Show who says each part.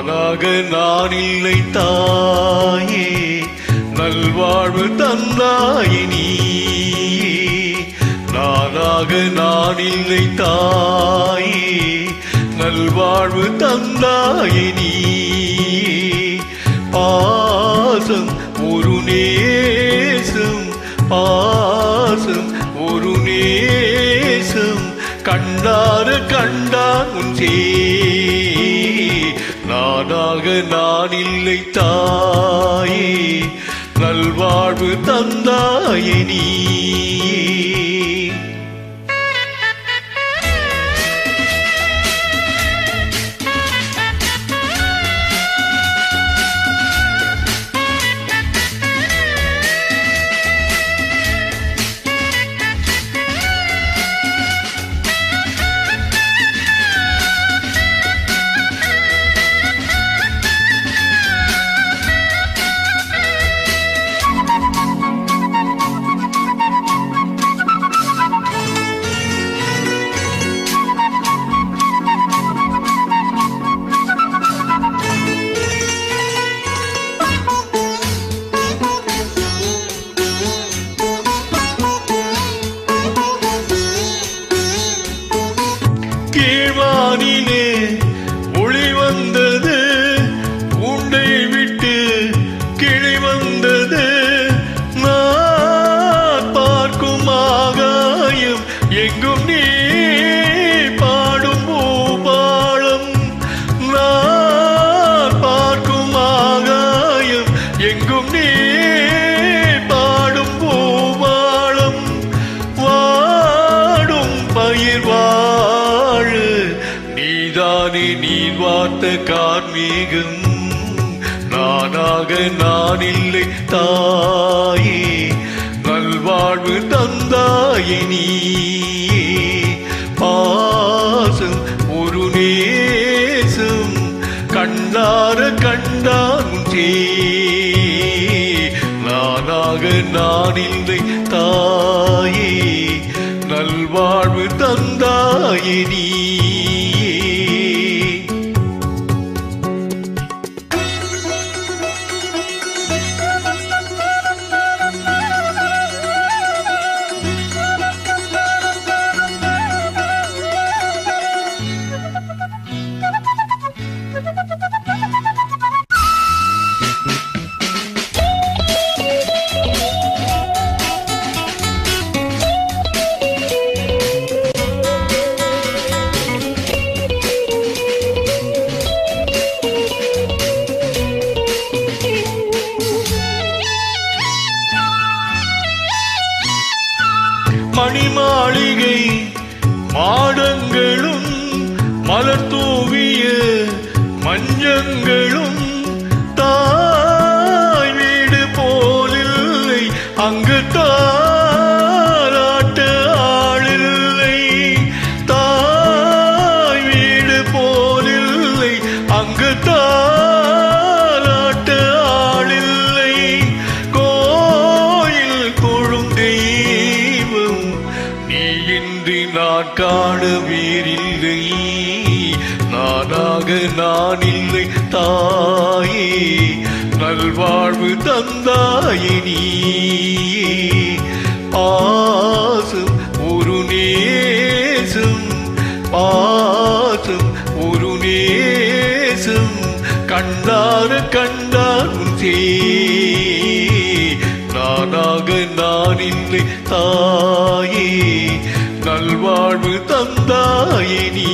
Speaker 1: நானாக நான் இல்லை தாயே, நல்வாழ்வு தந்தாயே நீ. நானாக நான் இல்லை தாயே, நல்வாழ்வு தந்தாயே நீ. பாசம் ஒரு நேசம், பாசம் ஒரு நேசம், கண்டார கண்டான் உன் சே. நானாக நான் இல்லை தாயே, நல்வாழ்வு தந்தாயே நீ. கீழ்வானிலே ஒளி வந்தது, உண்டை விட்டு கிளி வந்தது. நான் பார்க்கும் ஆகாயம் எங்கும் நீ பாடும் பூபாளம். நான் பார்க்கும் ஆகாயம் எங்கும் நீ பாடும் பூபாளம். வாடும் பயிர் நீதானே நீ வார்த்த கார்மீகம். நானாக நான் இல்லை தாயே, நல்வாழ்வு தந்தாயே நீ. பாசம் ஒரு நேசம், கண்டார கண்டான் சே. நானாக நான் இல்லை தாயே, நல்வாழ்வு தந்தாயே நீ. மணிமாளிகை மாடங்களும் மலர் தூவிய மஞ்சங்களும், தாய் வீடு போலில்லை அங்கு தாராட்ட ஆளில்லை. தாய் வீடு போலில்லை அங்கு தாராட்ட ஆளில்லை. கோயில் தொழும் தெய்வம் நீயின்றி நான் காண வீரில்லை. நானாக நான் இல்லை தாயே, நல்வாழ்வு தந்தாயே நீ. பாசம் ஒரு நேசம், பாசம் ஒரு நேசம், கண்டார கண்டான் சே. நானாக நான் இல்லை தாயே, நல்வாழ்வு தந்தாயே நீ.